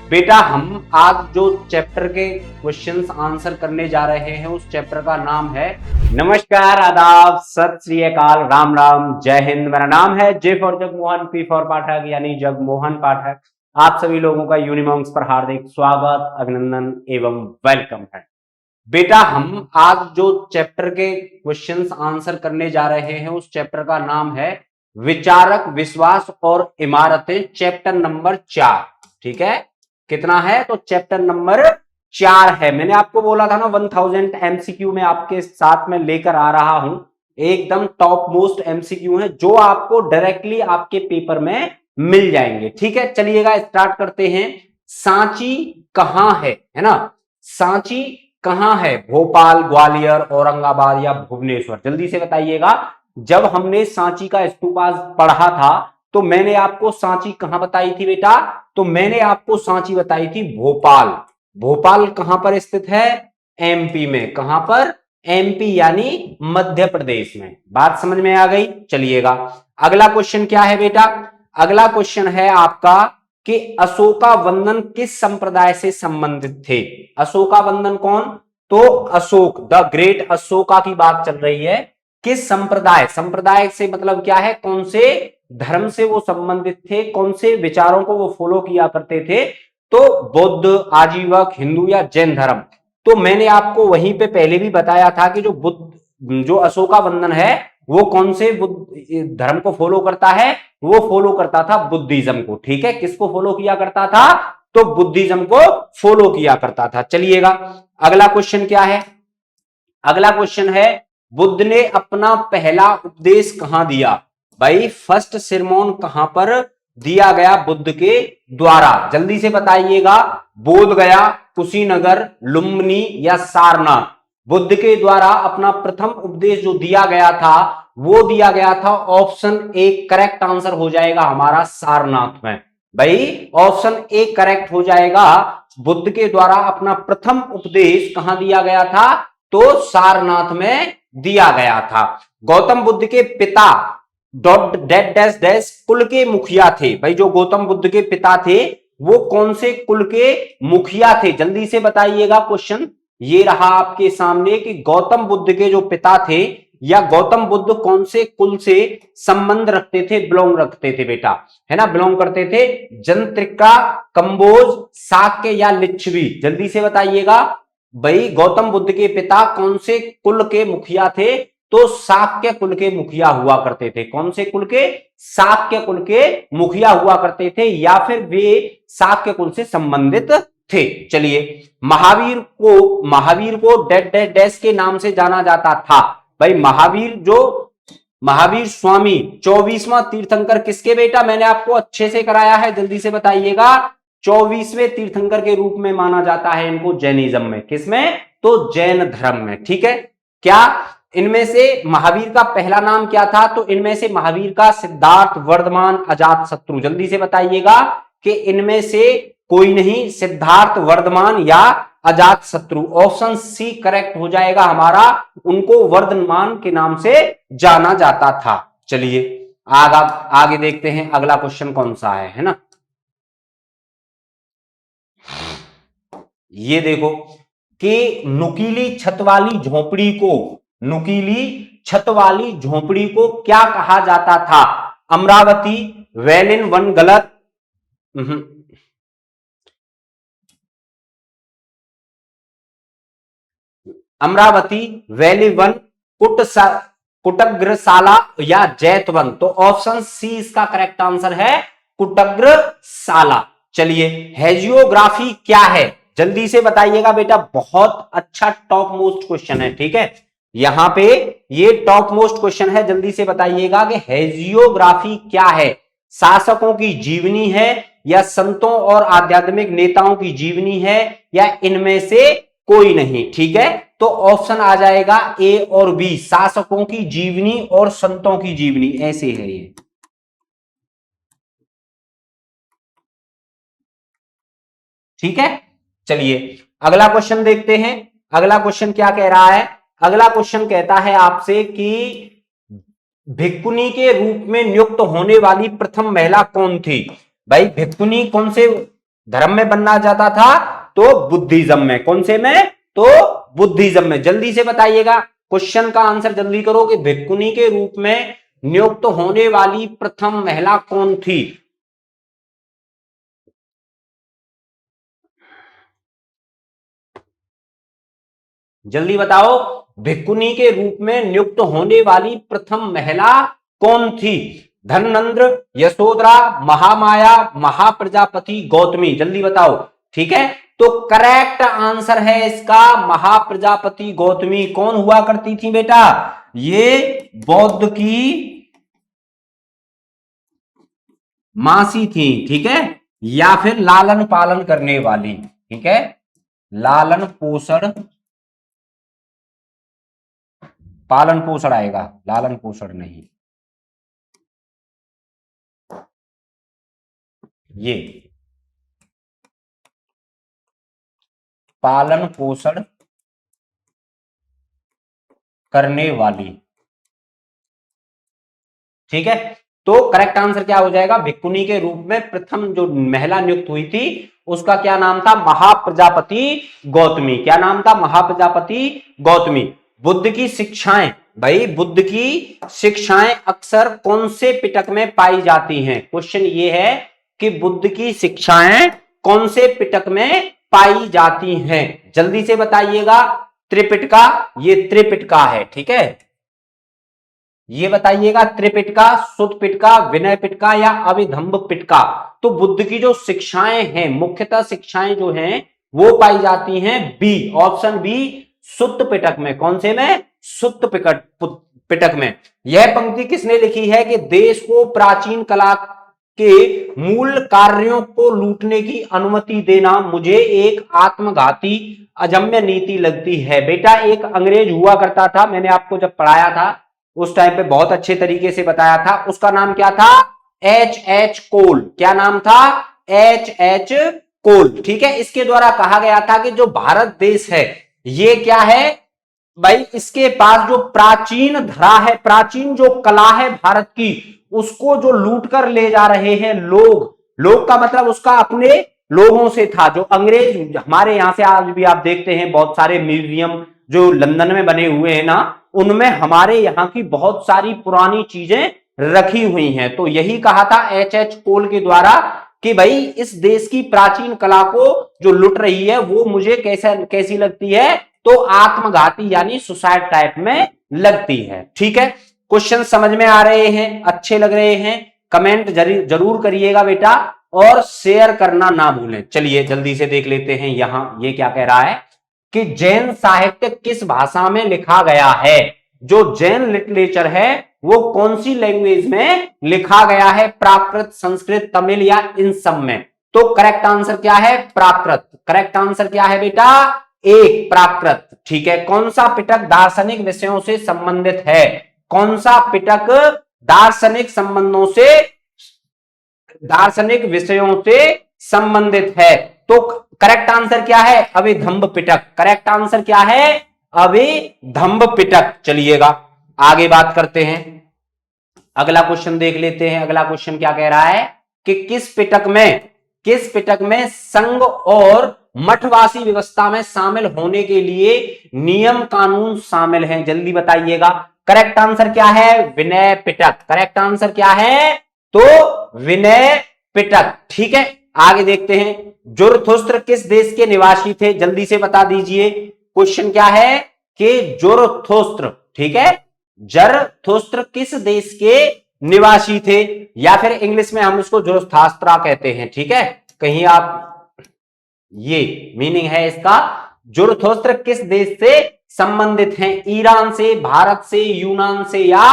बेटा हम आज जो चैप्टर के क्वेश्चंस आंसर करने जा रहे हैं उस चैप्टर का नाम है नमस्कार, आदाब, सत श्री अकाल, राम राम, जय हिंद। मेरा नाम है J for Jagmohan, P for Pathak यानी जगमोहन पाठक। आप सभी लोगों का यूनिमॉन्क्स पर हार्दिक स्वागत, अभिनंदन एवं वेलकम है। बेटा हम आज जो चैप्टर के क्वेश्चंस आंसर करने जा रहे हैं उस चैप्टर का नाम है विचारक, विश्वास और इमारतें, चैप्टर नंबर 4। ठीक है, कितना है? तो चैप्टर नंबर 4 है। मैंने आपको बोला था ना 1000 एमसीक्यू में आपके साथ में लेकर आ रहा हूं। एकदम टॉप मोस्ट एमसीक्यू है जो आपको डायरेक्टली आपके पेपर में मिल जाएंगे। ठीक है, चलिएगा स्टार्ट करते हैं। सांची कहां है ना? सांची कहां है? भोपाल, ग्वालियर, औरंगाबाद या भुवनेश्वर? जल्दी से बताइएगा। जब हमने सांची का स्तूपा पढ़ा था तो मैंने आपको सांची कहां बताई थी बेटा? तो मैंने आपको सांची बताई थी भोपाल। भोपाल कहां पर स्थित है? एमपी में। कहां पर? एमपी यानी मध्य प्रदेश में। बात समझ में आ गई? चलिएगा अगला क्वेश्चन क्या है बेटा? अगला क्वेश्चन है आपका कि अशोकावंदन किस संप्रदाय से संबंधित थे? अशोकावंदन कौन? तो अशोक, द ग्रेट अशोका की बात चल रही है। किस संप्रदाय? संप्रदाय से मतलब क्या है? कौन से धर्म से वो संबंधित थे, कौन से विचारों को वो फॉलो किया करते थे? तो बौद्ध, आजीवक, हिंदू या जैन धर्म। तो मैंने आपको वहीं पे पहले भी बताया था कि जो अशोकावंदन है वो कौन से बुद्ध धर्म को फॉलो करता है? वो फॉलो करता था बुद्धिज्म को। ठीक है, किसको फॉलो किया करता था? तो बुद्धिज्म को फॉलो किया करता था। चलिएगा अगला क्वेश्चन क्या है? अगला क्वेश्चन है बुद्ध ने अपना पहला उपदेश कहां दिया? भाई फर्स्ट सिरमोन कहां पर दिया गया बुद्ध के द्वारा? जल्दी से बताइएगा। बोध गया, कुशीनगर, लुम्बिनी या सारनाथ? बुद्ध के द्वारा अपना प्रथम उपदेश जो दिया गया था वो दिया गया था ऑप्शन ए। करेक्ट आंसर हो जाएगा हमारा सारनाथ में। भाई ऑप्शन ए करेक्ट हो जाएगा। बुद्ध के द्वारा अपना प्रथम उपदेश कहां दिया गया था? तो सारनाथ में दिया गया था। गौतम बुद्ध के पिता डॉट डैश डैश डैश कुल के मुखिया थे। भाई जो गौतम बुद्ध के पिता थे वो कौन से कुल के मुखिया थे? जल्दी से बताइएगा। क्वेश्चन ये रहा आपके सामने कि गौतम बुद्ध के जो पिता थे या गौतम बुद्ध कौन से कुल से संबंध रखते थे, बिलोंग रखते थे बेटा? है ना, बिलोंग करते थे। जंत्रिका, कंबोज, शाक्य या लिच्छवी? जल्दी से बताइएगा। भाई गौतम बुद्ध के पिता कौन से कुल के मुखिया थे? तो शाक्य कुल के मुखिया हुआ करते थे। कौन से कुल के? शाक्य कुल के मुखिया हुआ करते थे या फिर वे शाक्य कुल से संबंधित थे। चलिए महावीर को डैश डैश डैश के नाम से जाना जाता था। भाई महावीर स्वामी 24वां तीर्थंकर किसके बेटा? मैंने आपको अच्छे से कराया है, जल्दी से बताइएगा। 24वें तीर्थंकर के रूप में माना जाता है इनको जैनिज्म में। किसमें? तो जैन धर्म में। ठीक है, क्या इनमें से महावीर का पहला नाम क्या था? तो इनमें से महावीर का सिद्धार्थ, वर्धमान, अजात शत्रु? जल्दी से बताइएगा कि इनमें से कोई नहीं, सिद्धार्थ, वर्धमान या अजात शत्रु। ऑप्शन सी करेक्ट हो जाएगा हमारा। उनको वर्धमान के नाम से जाना जाता था। चलिए आगे देखते हैं अगला क्वेश्चन कौन सा है ना? ये देखो कि नुकीली छत वाली झोपड़ी को क्या कहा जाता था? Amravati, valine one? गलत। अमरावती, वैली वन, कुटग्रशाला या जैतवन? तो ऑप्शन सी इसका करेक्ट आंसर है, कुटग्रशाला। चलिए हेजियोग्राफी क्या है? जल्दी से बताइएगा बेटा। बहुत अच्छा टॉप मोस्ट क्वेश्चन है। ठीक है, यहां पे ये टॉप मोस्ट क्वेश्चन है। जल्दी से बताइएगा कि हेजियोग्राफी क्या है? शासकों की जीवनी है या संतों और आध्यात्मिक नेताओं की जीवनी है या इनमें से कोई नहीं? ठीक है, तो ऑप्शन आ जाएगा ए और बी, शासकों की जीवनी और संतों की जीवनी। ऐसे है ये। ठीक है, चलिए अगला क्वेश्चन देखते हैं। अगला क्वेश्चन क्या कह रहा है? अगला क्वेश्चन कहता है आपसे कि भिक्खुनी के रूप में नियुक्त होने वाली प्रथम महिला कौन थी? भाई भिक्खुनी कौन से धर्म में बनना चाहता था तो बुद्धिज्म में। कौन से में? तो बुद्धिज्म में। जल्दी से बताइएगा, क्वेश्चन का आंसर जल्दी करो कि भिक्खुनी के रूप में नियुक्त होने वाली प्रथम महिला कौन थी? जल्दी बताओ, भिक्खुनी के रूप में नियुक्त होने वाली प्रथम महिला कौन थी? धननंद्र, यशोधरा, महामाया, महाप्रजापति, गौतमी। जल्दी बताओ। ठीक है, तो करेक्ट आंसर है इसका महाप्रजापति गौतमी। कौन हुआ करती थी बेटा? ये बौद्ध की मासी थी। ठीक है, या फिर लालन पालन करने वाली। ठीक है, लालन पोषण, पालन पोषण आएगा, लालन पोषण नहीं। ये पालन पोषण करने वाली। ठीक है, तो करेक्ट आंसर क्या हो जाएगा? भिक्खुनी के रूप में प्रथम जो महिला नियुक्त हुई थी उसका क्या नाम था? महाप्रजापति गौतमी। क्या नाम था? महाप्रजापति गौतमी। बुद्ध की शिक्षाएं, भाई बुद्ध की शिक्षाएं अक्सर कौन से पिटक में पाई जाती हैं? क्वेश्चन ये है कि बुद्ध की शिक्षाएं कौन से पिटक में पाई जाती हैं? जल्दी से बताइएगा। त्रिपिटका, ये त्रिपिटका है। ठीक है, ये बताइएगा, त्रिपिटका, सुत्त पिटका, विनय पिटका या अभिधम्ब पिटका। तो बुद्ध की जो शिक्षाएं हैं, मुख्यतः शिक्षाएं जो हैं वो पाई जाती हैं बी, ऑप्शन बी, सुत्त पिटक में। कौन से में? सुत्त पिटक में। यह पंक्ति किसने लिखी है कि देश को प्राचीन कला के मूल कार्यों को लूटने की अनुमति देना मुझे एक आत्मघाती अजम्य नीति लगती है। बेटा एक अंग्रेज हुआ करता था, मैंने आपको जब पढ़ाया था उस टाइम पे बहुत अच्छे तरीके से बताया था। उसका नाम क्या था? H.H. कोल। क्या नाम था? H.H. कोल। ठीक है, इसके द्वारा कहा गया था कि जो भारत देश है ये क्या है भाई, इसके पास जो प्राचीन धरा है, प्राचीन जो कला है भारत की, उसको जो लूट कर ले जा रहे हैं लोग। लोग का मतलब उसका अपने लोगों से था। जो अंग्रेज हमारे यहां से आज भी आप देखते हैं बहुत सारे म्यूजियम जो लंदन में बने हुए हैं ना, उनमें हमारे यहाँ की बहुत सारी पुरानी चीजें रखी हुई हैं। तो यही कहा था H.H. कोल के द्वारा कि भाई इस देश की प्राचीन कला को जो लुट रही है वो मुझे कैसी लगती है? तो आत्मघाती यानी सुसाइड टाइप में लगती है। ठीक है, क्वेश्चन समझ में आ रहे हैं? अच्छे लग रहे हैं? कमेंट जरूर करिएगा बेटा, और शेयर करना ना भूलें। चलिए जल्दी से देख लेते हैं। यहां ये क्या कह रहा है कि जैन साहित्य किस भाषा में लिखा गया है? जो जैन लिटरेचर है वो कौन सी लैंग्वेज में लिखा गया है? प्राकृत, संस्कृत, तमिल या इन सब में? तो करेक्ट आंसर क्या है? प्राकृत। करेक्ट आंसर क्या है बेटा? एक, प्राकृत। ठीक है, कौन सा पिटक दार्शनिक विषयों से संबंधित है? कौन सा पिटक दार्शनिक संबंधों से, दार्शनिक विषयों से संबंधित है? तो करेक्ट आंसर क्या है? अभिधम्ब पिटक। करेक्ट आंसर क्या है? अभिधम्ब पिटक। चलिएगा आगे बात करते हैं, अगला क्वेश्चन देख लेते हैं। अगला क्वेश्चन क्या कह रहा है कि किस पिटक में संघ और मठवासी व्यवस्था में शामिल होने के लिए नियम कानून शामिल हैं? जल्दी बताइएगा। करेक्ट आंसर क्या है? विनय पिटक। करेक्ट आंसर क्या है? तो विनय पिटक। ठीक है, आगे देखते हैं। जुरथुस्त्र किस देश के निवासी थे? जल्दी से बता दीजिए। क्वेश्चन क्या है कि जुरथुस्त्र, ठीक है, जरथुस्त्र किस देश के निवासी थे? या फिर इंग्लिश में हम इसको जुरथास्त्रा कहते हैं। ठीक है, कहीं आप, ये मीनिंग है इसका। जुरथुस्त्र किस देश से संबंधित हैं? ईरान से, भारत से, यूनान से या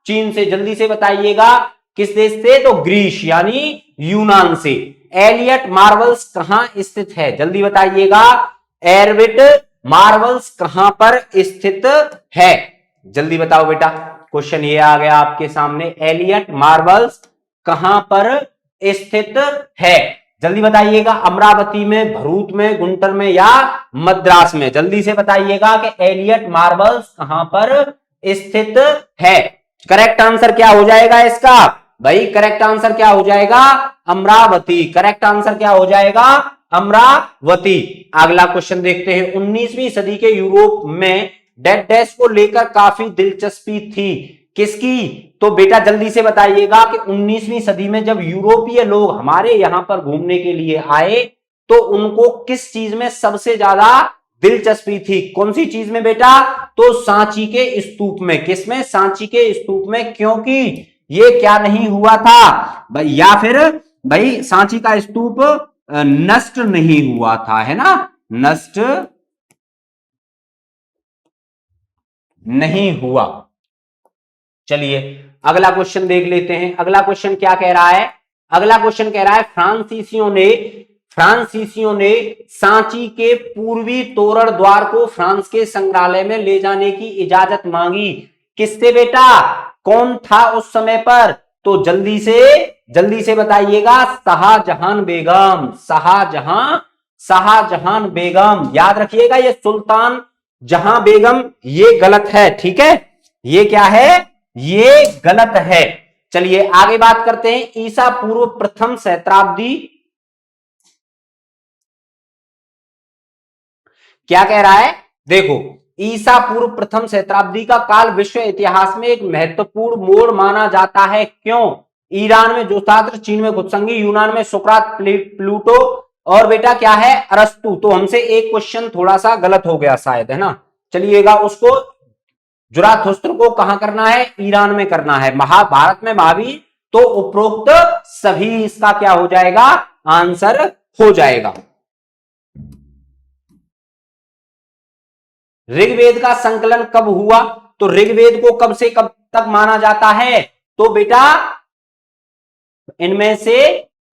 चीन से? जल्दी से बताइएगा। किस देश से? तो ग्रीस यानी यूनान से। एलियट मार्वल्स कहां स्थित है? जल्दी बताइएगा। एरविट मार्वल्स कहां पर स्थित है? जल्दी बताओ बेटा। क्वेश्चन ये आ गया आपके सामने, एलियट मार्वल्स कहां पर स्थित है? जल्दी बताइएगा। अमरावती में, भरूच में, गुंटूर में या मद्रास में? जल्दी से बताइएगा कि एलियट मार्वल्स कहां पर स्थित है। करेक्ट आंसर क्या हो जाएगा इसका? भाई करेक्ट आंसर क्या हो जाएगा? अमरावती। करेक्ट आंसर क्या हो जाएगा? अमरावती। अगला क्वेश्चन देखते हैं। 19वीं सदी के यूरोप में डेड डैश को लेकर काफी दिलचस्पी थी, किसकी? तो बेटा जल्दी से बताइएगा कि 19वीं सदी में जब यूरोपीय लोग हमारे यहां पर घूमने के लिए आए तो उनको किस चीज में सबसे ज्यादा दिलचस्पी थी? कौन सी चीज में बेटा? तो सांची के स्तूप में। किसमें? सांची के स्तूप में। क्योंकि ये क्या नहीं हुआ था भाई, या फिर भाई सांची का स्तूप नष्ट नहीं हुआ था, है ना, नष्ट नहीं हुआ। चलिए अगला क्वेश्चन देख लेते हैं। अगला क्वेश्चन क्या कह रहा है? अगला क्वेश्चन कह रहा है फ्रांसीसियों ने सांची के पूर्वी तोरण द्वार को फ्रांस के संग्रहालय में ले जाने की इजाजत मांगी। किससे बेटा? कौन था उस समय पर? तो जल्दी से बताइएगा। शाहजहां बेगम। शाहजहां बेगम। याद रखिएगा ये सुल्तान जहां बेगम ये गलत है, ठीक है, ये क्या है? ये गलत है। चलिए आगे बात करते हैं। ईसा पूर्व प्रथम सहस्त्राब्दी क्या कह रहा है? देखो, ईसा पूर्व प्रथम सहस्त्राब्दी का काल विश्व इतिहास में एक महत्वपूर्ण मोड़ माना जाता है। क्यों? ईरान में जोतात्र, चीन में गुत्संगी, यूनान में सुकरात, प्लूटो और बेटा क्या है? अरस्तु। तो हमसे एक क्वेश्चन थोड़ा सा गलत हो गया शायद, है ना। चलिएगा, उसको जुराथुस्त्र को कहां करना है? ईरान में करना है। महाभारत में महावीर। तो उपरोक्त सभी इसका क्या हो जाएगा? आंसर हो जाएगा। ऋग्वेद का संकलन कब हुआ? तो ऋग्वेद को कब से कब तक माना जाता है? तो बेटा इनमें से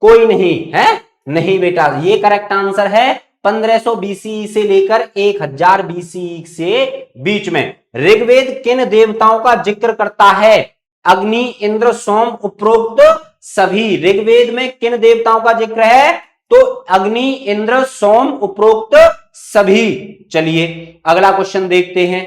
कोई नहीं है, नहीं बेटा, ये करेक्ट आंसर है। 1500 बीसीई से लेकर 1000 बीसीई से बीच में। ऋग्वेद किन देवताओं का जिक्र करता है? अग्नि, इंद्र, सोम, उपरोक्त सभी। ऋग्वेद में किन देवताओं का जिक्र है? तो अग्नि, इंद्र, सोम, उपरोक्त सभी। चलिए अगला क्वेश्चन देखते हैं।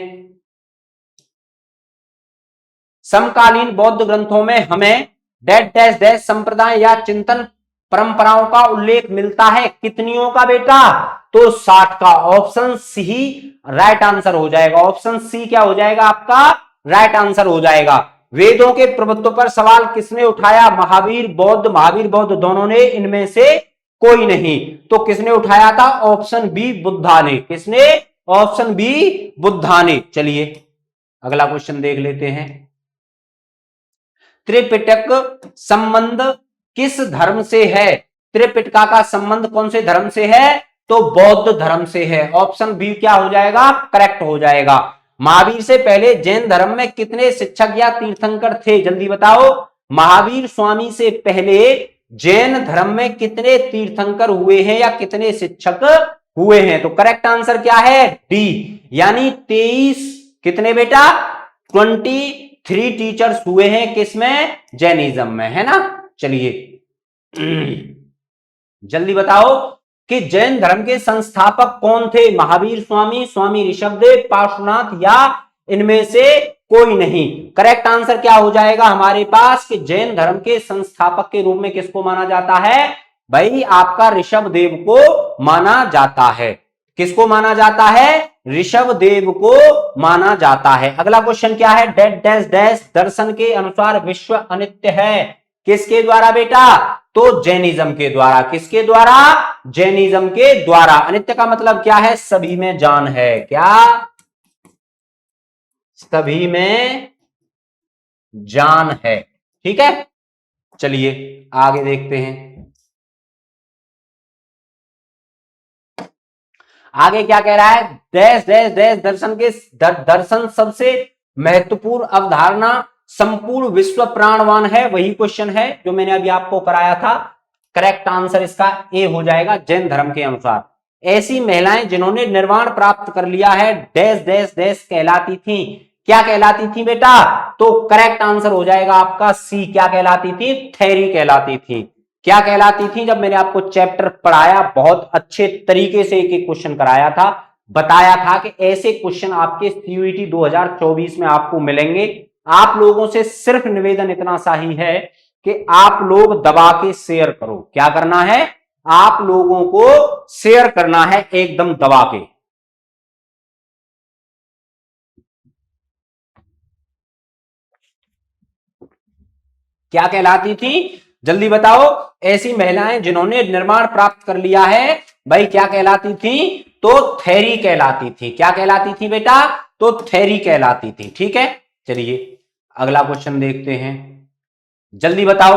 समकालीन बौद्ध ग्रंथों में हमें डैश डैश डैश संप्रदाय या चिंतन परंपराओं का उल्लेख मिलता है। कितनियों का बेटा? तो 60 का। ऑप्शन सी राइट आंसर हो जाएगा। ऑप्शन सी क्या हो जाएगा आपका? राइट आंसर हो जाएगा। वेदों के प्रभुत्व पर सवाल किसने उठाया? महावीर बौद्ध दोनों ने, इनमें से कोई नहीं। तो किसने उठाया था? ऑप्शन बी बुद्धा ने। किसने? ऑप्शन बी बुद्धा ने। चलिए अगला क्वेश्चन देख लेते हैं। त्रिपिटक संबंध किस धर्म से है? त्रिपिटका का संबंध कौन से धर्म से है? तो बौद्ध धर्म से है। ऑप्शन बी क्या हो जाएगा? करेक्ट हो जाएगा। महावीर से पहले जैन धर्म में कितने शिक्षक या तीर्थंकर थे? जल्दी बताओ। महावीर स्वामी से पहले जैन धर्म में कितने तीर्थंकर हुए हैं या कितने शिक्षक हुए हैं? तो करेक्ट आंसर क्या है? डी, यानी 23। कितने बेटा? 23 टीचर्स हुए हैं। किसमें? जैनिज्म में, है ना। चलिए जल्दी बताओ कि जैन धर्म के संस्थापक कौन थे? महावीर स्वामी, स्वामी ऋषभदेव, पार्श्वनाथ या इनमें से कोई नहीं। करेक्ट आंसर क्या हो जाएगा हमारे पास कि जैन धर्म के संस्थापक के रूप में किसको माना जाता है? भाई आपका ऋषभदेव को माना जाता है। किसको माना जाता है? ऋषभदेव को माना जाता है। अगला क्वेश्चन क्या है? डैश डैश डैश दर्शन के अनुसार विश्व अनित्य है। किसके द्वारा बेटा? तो जैनिज्म के द्वारा। किसके द्वारा? जैनिज्म के द्वारा। अनित्य का मतलब क्या है? सभी में जान है। क्या? सभी में जान है। ठीक है, चलिए आगे देखते हैं। आगे क्या कह रहा है? डैश डैश डैश दर्शन सबसे महत्वपूर्ण अवधारणा संपूर्ण विश्व प्राणवान है। वही क्वेश्चन है जो मैंने अभी आपको कराया था। करेक्ट आंसर इसका ए हो जाएगा। जैन धर्म के अनुसार ऐसी महिलाएं जिन्होंने निर्वाण प्राप्त कर लिया है डैश डैश डैश कहलाती थी। क्या कहलाती थी बेटा? तो करेक्ट आंसर हो जाएगा आपका सी। क्या कहलाती थी? थेरी कहलाती थी। क्या कहलाती थी? जब मैंने आपको चैप्टर पढ़ाया बहुत अच्छे तरीके से एक एक क्वेश्चन कराया था, बताया था कि ऐसे क्वेश्चन आपके सीयूईटी 2024 में आपको मिलेंगे। आप लोगों से सिर्फ निवेदन इतना सा ही है कि आप लोग दबा के शेयर करो। क्या करना है? आप लोगों को शेयर करना है एकदम दबा के। क्या कहलाती थी? जल्दी बताओ। ऐसी महिलाएं जिन्होंने निर्माण प्राप्त कर लिया है भाई, क्या कहलाती थी? तो थेरी कहलाती थी। क्या कहलाती थी बेटा? तो थेरी कहलाती थी। ठीक है, चलिए अगला क्वेश्चन देखते हैं। जल्दी बताओ,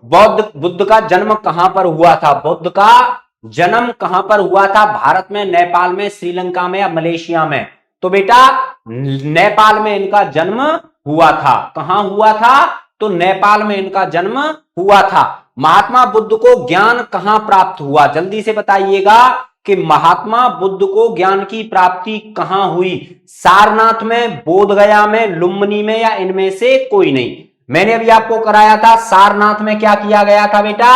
बुद्ध का जन्म कहां पर हुआ था? बुद्ध का जन्म कहां पर हुआ था? भारत में, नेपाल में, श्रीलंका में या मलेशिया में? तो बेटा नेपाल में इनका जन्म हुआ था। कहां हुआ था? तो नेपाल में इनका जन्म हुआ था। महात्मा बुद्ध को ज्ञान कहां प्राप्त हुआ? जल्दी से बताइएगा कि महात्मा बुद्ध को ज्ञान की प्राप्ति कहां हुई? सारनाथ में, बोधगया में, लुम्बिनी में या इनमें से कोई नहीं? मैंने अभी आपको कराया था सारनाथ में क्या किया गया था बेटा?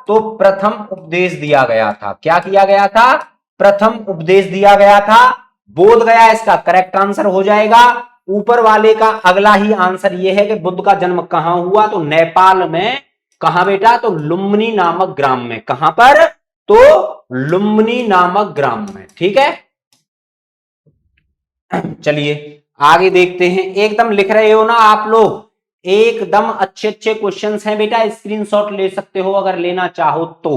तो प्रथम उपदेश दिया गया था। क्या किया गया था? प्रथम उपदेश दिया गया था। बोध गया इसका करेक्ट आंसर हो जाएगा। ऊपर वाले का अगला ही आंसर यह है कि बुद्ध का जन्म कहां हुआ? तो नेपाल में। कहां बेटा? तो लुम्बिनी नामक ग्राम में। कहां पर? तो लुम्बिनी नामक ग्राम में। ठीक है, चलिए आगे देखते हैं। एकदम लिख रहे हो ना आप लोग? एकदम अच्छे अच्छे क्वेश्चंस हैं बेटा, स्क्रीनशॉट ले सकते हो अगर लेना चाहो तो।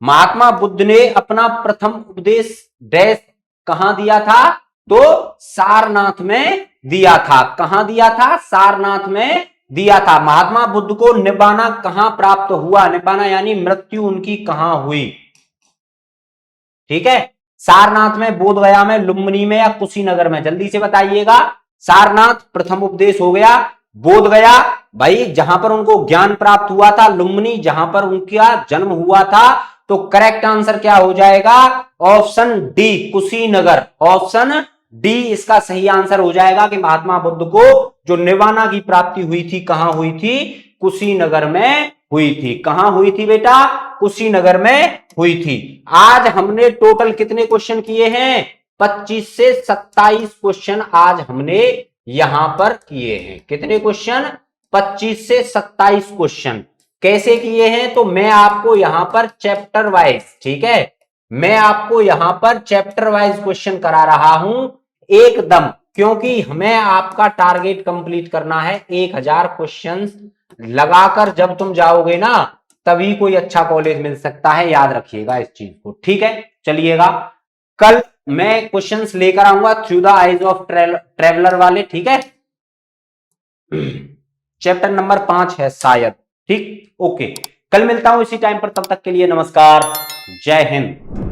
महात्मा बुद्ध ने अपना प्रथम उपदेश डैश कहां दिया था? तो सारनाथ में दिया था। कहां दिया था? सारनाथ में दिया था। महात्मा बुद्ध को निब्बाना कहां प्राप्त हुआ? निब्बाना यानी मृत्यु उनकी कहां हुई? ठीक है, सारनाथ में, बोधगया में, लुम्बिनी में या कुशीनगर में? जल्दी से बताइएगा। सारनाथ प्रथम उपदेश हो गया, बोधगया भाई जहां पर उनको ज्ञान प्राप्त हुआ था, लुम्बिनी जहां पर उनका जन्म हुआ था। तो करेक्ट आंसर क्या हो जाएगा? Option D Kushinagar. Option D इसका सही आंसर हो जाएगा कि महात्मा बुद्ध को जो निर्वाणा की प्राप्ति हुई थी कहां हुई थी? कुशीनगर में हुई थी। कहां हुई थी बेटा? कुशीनगर में हुई थी। आज हमने टोटल कितने क्वेश्चन किए हैं? 25 से 27 क्वेश्चन आज हमने यहां पर किए हैं। कितने क्वेश्चन? 25 से 27 क्वेश्चन। कैसे किए हैं? तो मैं आपको यहां पर चैप्टर वाइज, ठीक है, मैं आपको यहां पर चैप्टर वाइज क्वेश्चन करा रहा हूं एकदम, क्योंकि हमें आपका टारगेट कंप्लीट करना है 1000 क्वेश्चन लगाकर। जब तुम जाओगे ना तभी कोई अच्छा कॉलेज मिल सकता है, याद रखिएगा इस चीज को। ठीक है, चलिएगा कल मैं क्वेश्चंस लेकर आऊंगा through the eyes of traveller वाले। ठीक है, चैप्टर नंबर 5 है शायद। ठीक, ओके, कल मिलता हूं इसी टाइम पर। तब तक के लिए नमस्कार, जय हिंद।